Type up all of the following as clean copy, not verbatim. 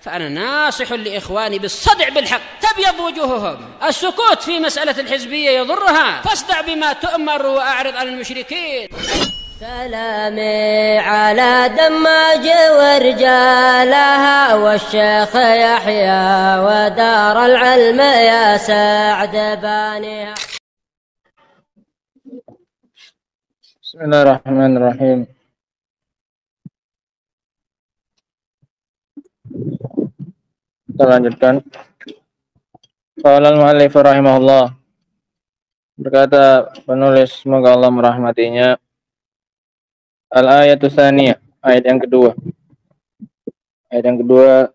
فأنا ناصح لإخواني بالصدع بالحق تبيض وجوههم. السكوت في مسألة الحزبية يضرها، فاصدع بما تؤمر وأعرض عن المشركين. سلامي على دماج ورجالها والشيخ يحيى ودار العلم يا سعد بانيها. Bismillahirrahmanirrahim. Kita lanjutkan. Qala al-mu'allif rahimahullah. Berkata penulis, semoga Allah merahmatinya, al-ayatu tsaniyah, ayat yang kedua. Ayat yang kedua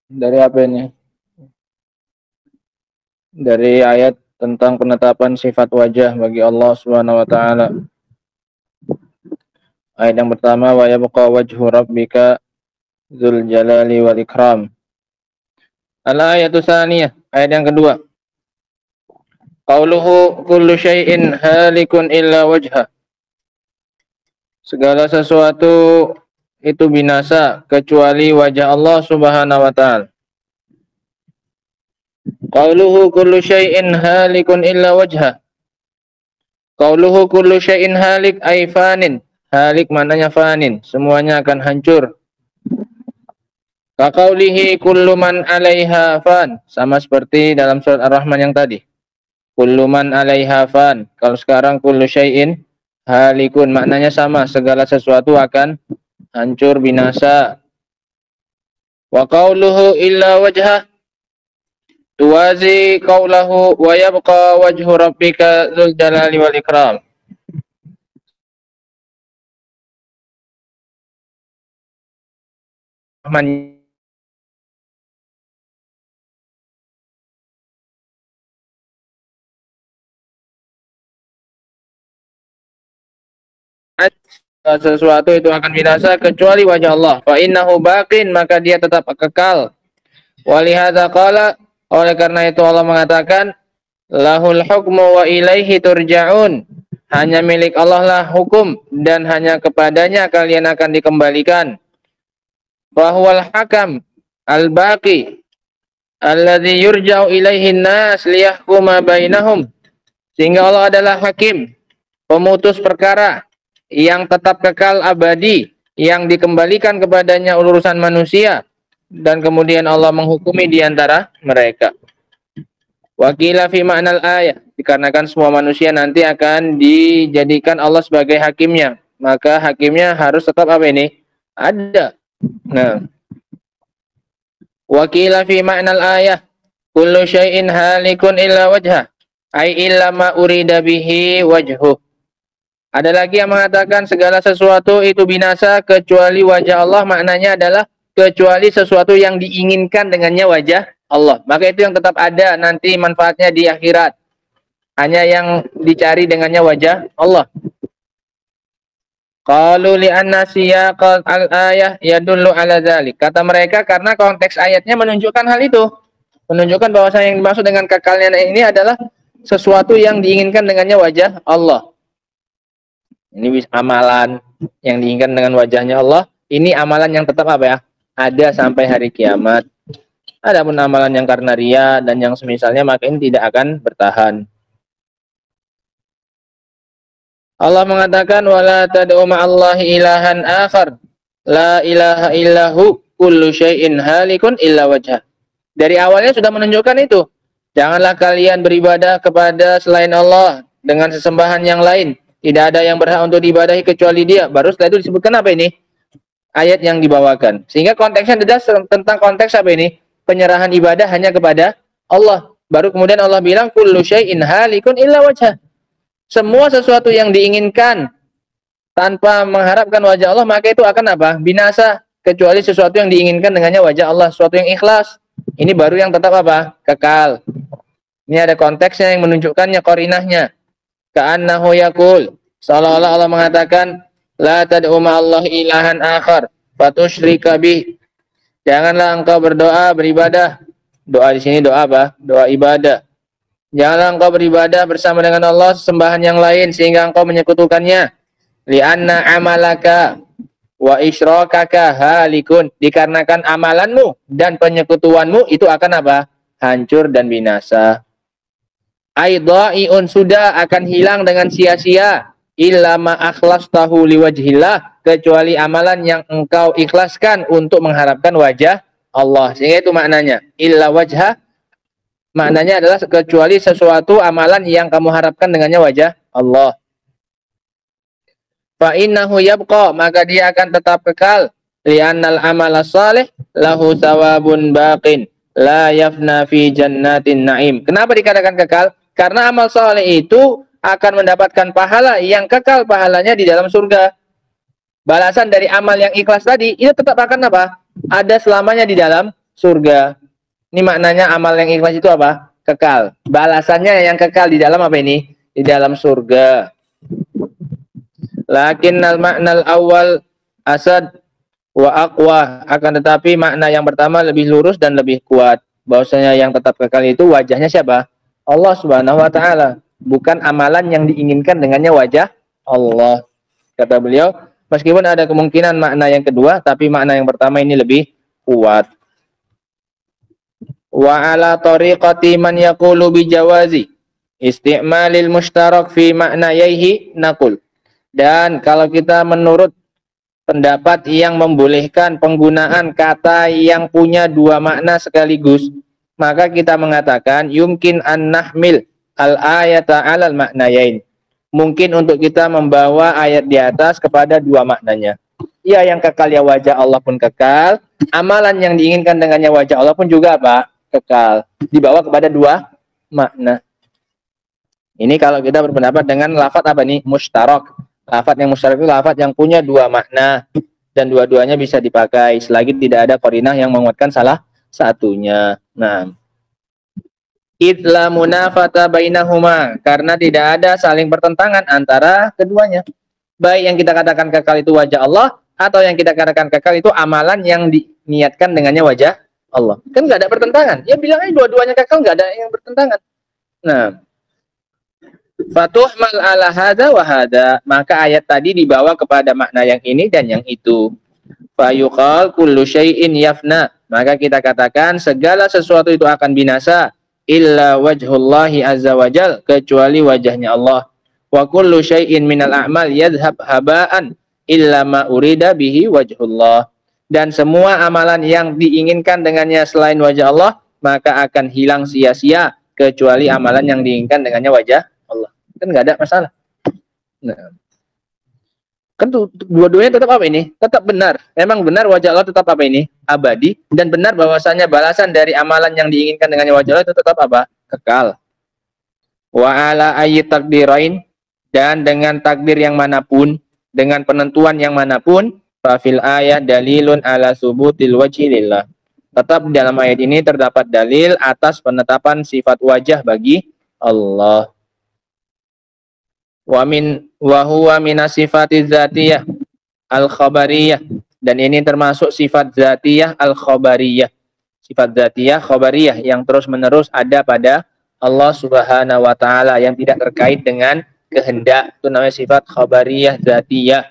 dari apa ini? Dari ayat tentang penetapan sifat wajah bagi Allah Subhanahu wa taala. Ayat yang pertama, wa yabqa wajhu rabbika dzul jalali wal ikram. Al-ayatu tsaniyah, ayat yang kedua. Qauluhu kullu syai'in halikun illa wajha. Segala sesuatu itu binasa kecuali wajah Allah Subhanahu wa taala. Qauluhu kullu syai'in halikun illa wajha. Qauluhu kullu syai'in halik ay fanin. Halik maknanya fanin, semuanya akan hancur. Kaqaulihi kullu man 'alaiha fan, sama seperti dalam surat Ar-Rahman yang tadi. Kullu man 'alaiha fan. Kalau sekarang kullu syai'in halikun, maknanya sama, segala sesuatu akan hancur binasa. Wa qauluhu illa wajha tuwazi qaulahu wa yabqa wajhu rabbika dzul jalali wal ikram. Sesuatu itu akan binasa kecuali wajah Allah. Fa innahu baqin, maka dia tetap kekal. Walihadza qala, oleh karena itu Allah mengatakan, lahul hukmu wa ilaihi turja'un. Hanya milik Allah lah hukum dan hanya kepadanya kalian akan dikembalikan. Fa huwal hakam al-baqi alladzi yurja'u ilaihi an-nas liyahkuma bainahum. Sehingga Allah adalah hakim, pemutus perkara yang tetap kekal abadi, yang dikembalikan kepadanya urusan manusia, dan kemudian Allah menghukumi di antara mereka. Wakila fi ma'nal ayat, dikarenakan semua manusia nanti akan dijadikan Allah sebagai hakimnya, maka hakimnya harus tetap apa ini? Ada. Nah, wakila fi ma'nal ayat, kullu syai'in halikun illa wajha, ay illa ma urida bihi wajhuh. Ada lagi yang mengatakan segala sesuatu itu binasa kecuali wajah Allah, maknanya adalah kecuali sesuatu yang diinginkan dengannya wajah Allah. Maka itu yang tetap ada nanti manfaatnya di akhirat. Hanya yang dicari dengannya wajah Allah. Qalu li'anna siyaqal al-ayah yadullu ala dzalik. Kata mereka karena konteks ayatnya menunjukkan hal itu. Menunjukkan bahwa yang dimaksud dengan kekalnya ini adalah sesuatu yang diinginkan dengannya wajah Allah. Ini amalan yang diinginkan dengan wajahnya Allah. Ini amalan yang tetap apa ya? Ada sampai hari kiamat. Adapun amalan yang karena riya dan yang semisalnya maka ini tidak akan bertahan. Allah mengatakan wala tad'u ma'allahi ilahan akhar la ilaha illahu kullu syai'in halikun illa wajha. Dari awalnya sudah menunjukkan itu. Janganlah kalian beribadah kepada selain Allah dengan sesembahan yang lain. Tidak ada yang berhak untuk diibadahi kecuali Dia. Baru setelah itu disebutkan apa ini? Ayat yang dibawakan. Sehingga konteksnya jelas tentang konteks apa ini? Penyerahan ibadah hanya kepada Allah. Baru kemudian Allah bilang kullu syai'in halikun illa wajha. Semua sesuatu yang diinginkan tanpa mengharapkan wajah Allah, maka itu akan apa? Binasa. Kecuali sesuatu yang diinginkan dengannya wajah Allah, sesuatu yang ikhlas. Ini baru yang tetap apa? Kekal. Ini ada konteksnya yang menunjukkannya, qarinahnya. Ka'annahu yaqul, seolah-olah Allah mengatakan la tad'u ma'allahi ilahan akhar fatusyrika bih. Janganlah engkau berdoa, beribadah. Doa di sini doa apa? Doa ibadah. Janganlah engkau beribadah bersama dengan Allah sesembahan yang lain sehingga engkau menyekutukannya. Li'anna amalaka wa isyrakaka halikun, dikarenakan amalanmu dan penyekutuanmu itu akan apa? Hancur dan binasa. Aidaiun, sudah akan hilang dengan sia-sia. Illa ma akhlastahu liwajhillah, kecuali amalan yang engkau ikhlaskan untuk mengharapkan wajah Allah. Sehingga itu maknanya illa wajha, maknanya adalah kecuali sesuatu amalan yang kamu harapkan dengannya wajah Allah. Fa innahu yabqa, maka dia akan tetap kekal. Li'annal amala salih lahu thawabun baqin la yafna fi jannatin na'im. Kenapa dikatakan kekal? Karena amal saleh itu akan mendapatkan pahala yang kekal, pahalanya di dalam surga. Balasan dari amal yang ikhlas tadi itu tetap akan apa? Ada selamanya di dalam surga. Ini maknanya amal yang ikhlas itu apa? Kekal. Balasannya yang kekal di dalam apa ini? Di dalam surga. Lakinnal ma'nal awal asad wa aqwa, akan tetapi makna yang pertama lebih lurus dan lebih kuat. Bahwasanya yang tetap kekal itu wajahnya siapa? Allah Subhanahu wa taala, bukan amalan yang diinginkan dengannya wajah Allah. Kata beliau, meskipun ada kemungkinan makna yang kedua, tapi makna yang pertama ini lebih kuat. Wa ala tariqati man yaqulu bi jawazi isti'malil mushtarak fi ma'nayaihi naqul. Dan kalau kita menurut pendapat yang membolehkan penggunaan kata yang punya dua makna sekaligus, maka kita mengatakan yumkin an nahmil al ayata alal maknayain. Mungkin untuk kita membawa ayat di atas kepada dua maknanya. Ya, yang kekal ya wajah Allah pun kekal, amalan yang diinginkan dengannya wajah Allah pun juga apa? Kekal. Dibawa kepada dua makna. Ini kalau kita berpendapat dengan lafaz apa nih? Mushtarak. Lafaz yang musytarak itu lafaz yang punya dua makna dan dua-duanya bisa dipakai selagi tidak ada qarinah yang menguatkan salah satunya. Nah, idla munafata bainahuma, karena tidak ada saling bertentangan antara keduanya. Baik yang kita katakan kekal itu wajah Allah, atau yang kita katakan kekal itu amalan yang diniatkan dengannya wajah Allah. Kan nggak ada pertentangan. Ya bilang aja dua-duanya kekal, nggak ada yang bertentangan. Nah, fatuhmal ala hadza wa hadza, maka ayat tadi dibawa kepada makna yang ini dan yang itu. Fayuqal kullu syai'in yafna, maka kita katakan segala sesuatu itu akan binasa, illa wajhullahi azza wajal, kecuali wajahnya Allah. Wa kullu syai'in minal a'mal yadhhab haba'an illa ma urida bihi wajhullah, dan semua amalan yang diinginkan dengannya selain wajah Allah maka akan hilang sia-sia kecuali amalan yang diinginkan dengannya wajah Allah. Kan nggak ada masalah. Nah, kan dua-duanya tetap apa ini? Tetap benar. Memang benar wajah Allah tetap apa ini? Abadi. Dan benar bahwasanya balasan dari amalan yang diinginkan dengannya wajah Allah itu tetap apa? Kekal. Wa ala ayyi takdirain, dan dengan takdir yang manapun, dengan penentuan yang manapun, fa fil ayat dalilun ala subutil wajhi lillah. Tetap dalam ayat ini terdapat dalil atas penetapan sifat wajah bagi Allah. Wa huwa minas sifatiz dzatiyah al-khabariyah, dan ini termasuk sifat dzatiyah al-khabariyah. Sifat dzatiyah khabariyah yang terus-menerus ada pada Allah Subhanahu wa taala, yang tidak terkait dengan kehendak. Itu namanya sifat khabariyah dzatiyah.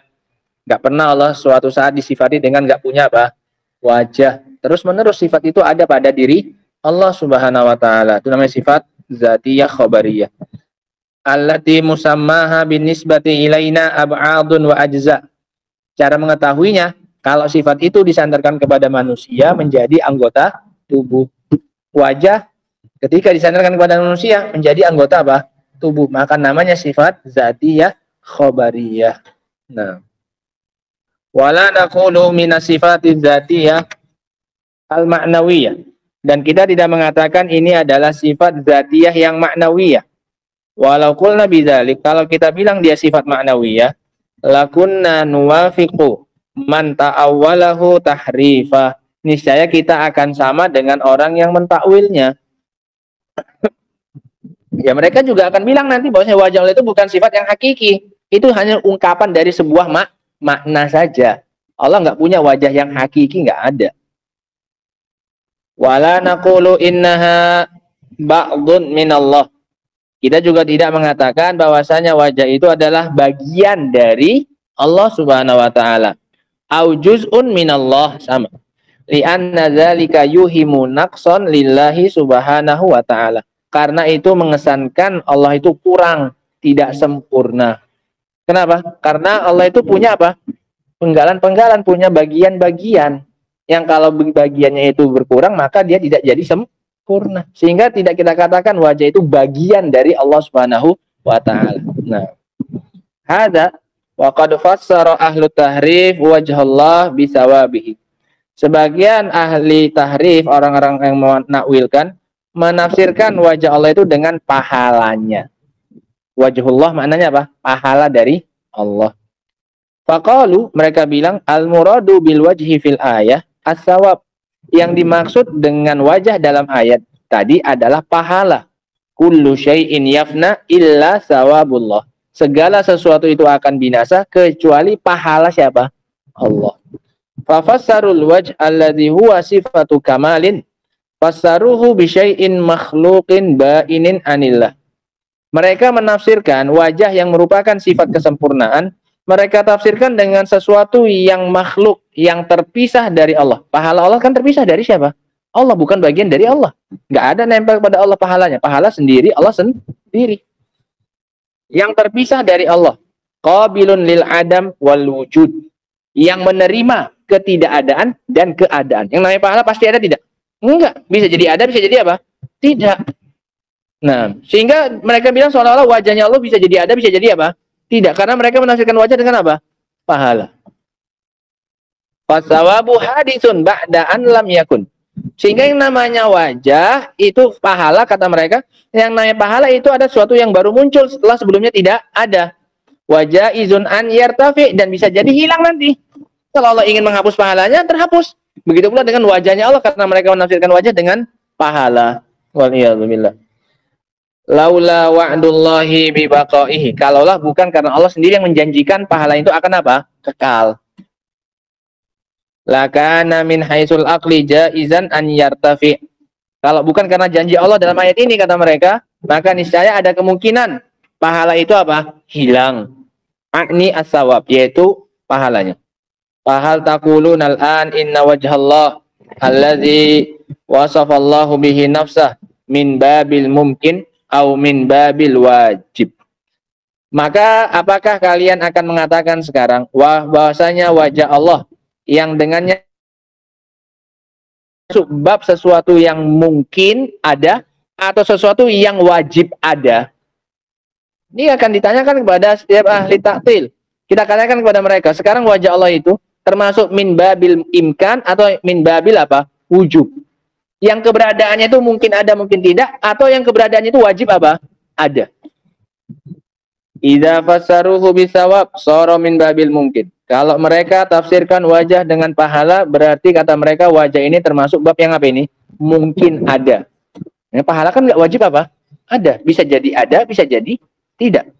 Enggak pernah Allah suatu saat disifati dengan enggak punya apa? Wajah. Terus-menerus sifat itu ada pada diri Allah Subhanahu wa taala. Itu namanya sifat dzatiyah khabariyah. Allati musammaha binisbati ilaina ab'adun wa ajza. Cara mengetahuinya, kalau sifat itu disandarkan kepada manusia menjadi anggota tubuh. Wajah ketika disandarkan kepada manusia menjadi anggota apa? Tubuh. Maka namanya sifat dzatiyah khabariyah. Nah, wala naqulu minas sifati dzatiyah al-ma'nawiyah, dan kita tidak mengatakan ini adalah sifat dzatiyah yang maknawiyah. Walau qulna bidzalik, kalau kita bilang dia sifat maknawiyah, lakunna nuwafiqu man ta'awwalahu tahrifa, niscaya kita akan sama dengan orang yang mentakwilnya. Ya mereka juga akan bilang nanti bahwasanya wajah Allah itu bukan sifat yang hakiki, itu hanya ungkapan dari sebuah makna saja. Allah nggak punya wajah yang hakiki, nggak ada. Wala naqulu innaha ba'dun minallah, kita juga tidak mengatakan bahwasanya wajah itu adalah bagian dari Allah Subhanahu wa taala. au juz'un minallah, sama. Li'anna dzalika yuhimu naqsan lillahi subhanahu wa ta'ala. Karena itu mengesankan Allah itu kurang, tidak sempurna. Kenapa? Karena Allah itu punya apa? Penggalan-penggalan, punya bagian-bagian. Yang kalau bagiannya itu berkurang, maka dia tidak jadi sempurna. Sehingga tidak kita katakan wajah itu bagian dari Allah Subhanahu wa ta'ala. Nah, hada wa qad fassara ahlu tahrif wajhallah bisawabihi. Sebagian ahli tahrif, orang-orang yang menakwilkan, menafsirkan wajah Allah itu dengan pahalanya. Wajhullah maknanya apa? Pahala dari Allah. Faqalu, mereka bilang, al-muradu bil wajhi fil ayah as-sawab. Yang dimaksud dengan wajah dalam ayat tadi adalah pahala. Kullu syai'in yafna illa sawabullah. Segala sesuatu itu akan binasa kecuali pahala siapa? Allah. Fafassarul wajh alladhi huwa sifatu kamalin fassaruhu bi syai'in makhluqin ba'inin anillah. Mereka menafsirkan wajah yang merupakan sifat kesempurnaan, mereka tafsirkan dengan sesuatu yang makhluk, yang terpisah dari Allah. Pahala Allah kan terpisah dari siapa? Allah, bukan bagian dari Allah. Nggak ada nempel pada Allah pahalanya. Pahala sendiri, Allah sendiri. Yang terpisah dari Allah. Qabilun lil adam wal wujud. Yang menerima ketidakadaan dan keadaan. Yang namanya pahala pasti ada tidak? Enggak. Bisa jadi ada, bisa jadi apa? Tidak. Nah, sehingga mereka bilang seolah-olah wajahnya Allah bisa jadi ada, bisa jadi apa? Tidak, karena mereka menafsirkan wajah dengan apa? Pahala. Fasawabu hadisun ba'da an lam yakun. Sehingga yang namanya wajah itu pahala, kata mereka, yang namanya pahala itu ada sesuatu yang baru muncul setelah sebelumnya tidak ada. Wajah izun an yartafi, dan bisa jadi hilang nanti. Kalau Allah ingin menghapus pahalanya, terhapus. Begitu pula dengan wajahnya Allah, karena mereka menafsirkan wajah dengan pahala. Waliyadzubillah. Laula wa'dullahi bibaqaihi. Kalaulah bukan karena Allah sendiri yang menjanjikan pahala itu akan apa? Kekal. Lakana min haitsul aqli jaizan an yartafi. Kalau bukan karena janji Allah dalam ayat ini, kata mereka, maka niscaya ada kemungkinan pahala itu apa? Hilang. Akni as-sawab, yaitu pahalanya. Fahal taqulun al-an inna wajhallah alladzi wasafallahu bihi nafsah min babil mumkin au min babil wajib. Maka apakah kalian akan mengatakan sekarang bahwasanya wajah Allah yang dengannya bab sesuatu yang mungkin ada atau sesuatu yang wajib ada? Ini akan ditanyakan kepada setiap ahli taktil. Kita katakan kepada mereka, sekarang wajah Allah itu termasuk min babil imkan atau min babil apa? Wujub. Yang keberadaannya itu mungkin ada, mungkin tidak, atau yang keberadaannya itu wajib apa? Ada. Idza fassaruhu bisawab sara min babil mungkin. Kalau mereka tafsirkan wajah dengan pahala, berarti kata mereka wajah ini termasuk bab yang apa ini? Mungkin ada. Nah, pahala kan nggak wajib apa? Ada. Bisa jadi ada, bisa jadi tidak.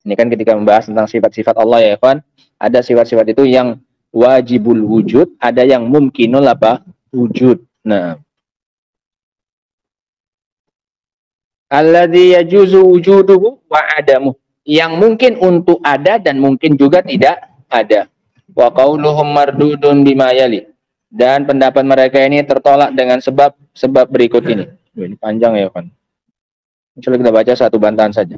Ini kan ketika membahas tentang sifat-sifat Allah ya kawan, ada sifat-sifat itu yang wajibul wujud, ada yang mungkinul apa? Wujud. Nah, alladzi yajuzu wujuduhu wa adamu, yang mungkin untuk ada dan mungkin juga tidak ada. Wa qauluhum mardudun bima yali, dan pendapat mereka ini tertolak dengan sebab berikut ini. Ini panjang ya kan. Coba kita baca satu bantahan saja.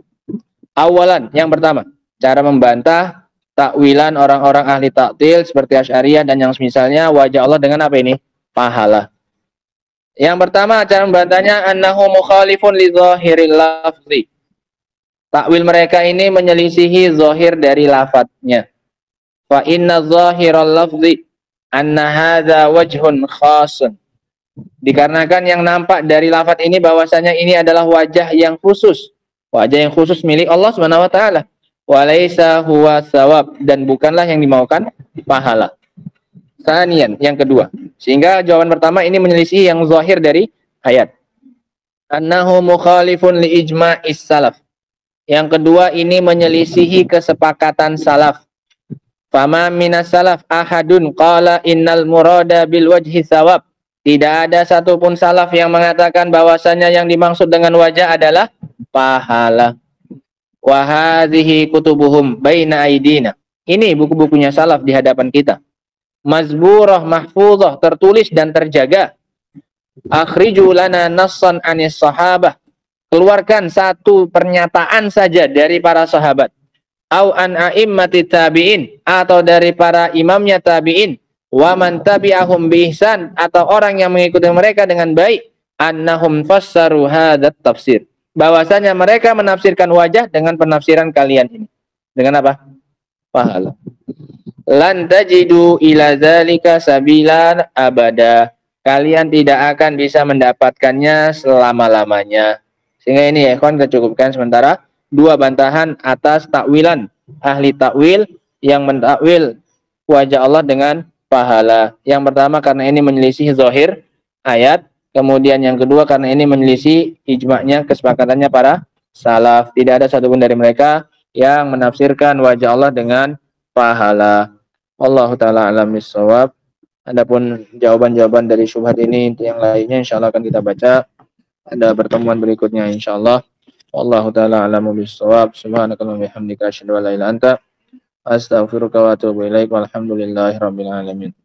Awalan, yang pertama, cara membantah takwilan orang-orang ahli taktil seperti Asy'ariyah dan yang semisalnya wajah Allah dengan apa ini? Pahala. Yang pertama, cara membantahnya annahu mukhalifun li zahiril lafzi. Takwil mereka ini menyelisihi zahir dari lafadznya. Fa inna zahiral lafzi anna hadza wajhun khasun. Dikarenakan yang nampak dari lafadz ini bahwasanya ini adalah wajah yang khusus. Wajah yang khusus milik Allah Subhanahu wa taala. Wa laisa huwa thawab, dan bukanlah yang dimaukan pahala. Sanian, yang kedua. Sehingga jawaban pertama ini menyelisih yang zahir dari ayat. Annahu mukhalifun li ijma'is salaf. Yang kedua ini menyelisihi kesepakatan salaf. Fama minas salaf ahadun qala innal murada bil wajhi thawab. Tidak ada satupun salaf yang mengatakan bahwasanya yang dimaksud dengan wajah adalah pahala. Wa hadhihi kutubuhum baina aidina. Ini buku-bukunya salaf di hadapan kita. Mazburah, mahfuzah, tertulis dan terjaga. Akhriju lana nassan anis sahabah. Keluarkan satu pernyataan saja dari para sahabat. Au an a'immati tabi'in, atau dari para imamnya tabi'in. Wa man tabi'ahum bi ihsan, atau orang yang mengikuti mereka dengan baik. Annahum fassaru hadat tafsir. Bahwasanya mereka menafsirkan wajah dengan penafsiran kalian ini. Dengan apa? Pahala. Lan tajidu ila dzalika sabilan abada. Kalian tidak akan bisa mendapatkannya selama-lamanya. Sehingga ini ya ikhwan, kecukupkan sementara dua bantahan atas takwilan ahli takwil yang mentakwil wajah Allah dengan pahala. Yang pertama karena ini menyelisih zahir ayat, kemudian yang kedua karena ini menyelisih ijma'nya, kesepakatannya para salaf. Tidak ada satupun dari mereka yang menafsirkan wajah Allah dengan pahala. Allahu taala alam bissawab. Adapun jawaban-jawaban dari syubhat ini yang lainnya insyaallah akan kita baca pada pertemuan berikutnya insyaallah. Wallahu taala alamu bissawab. Subhanakallahumma wa bihamdika asyhadu an la ilaha illa anta astaghfiruka wa atubu ilaik. Walhamdulillahirabbil alamin.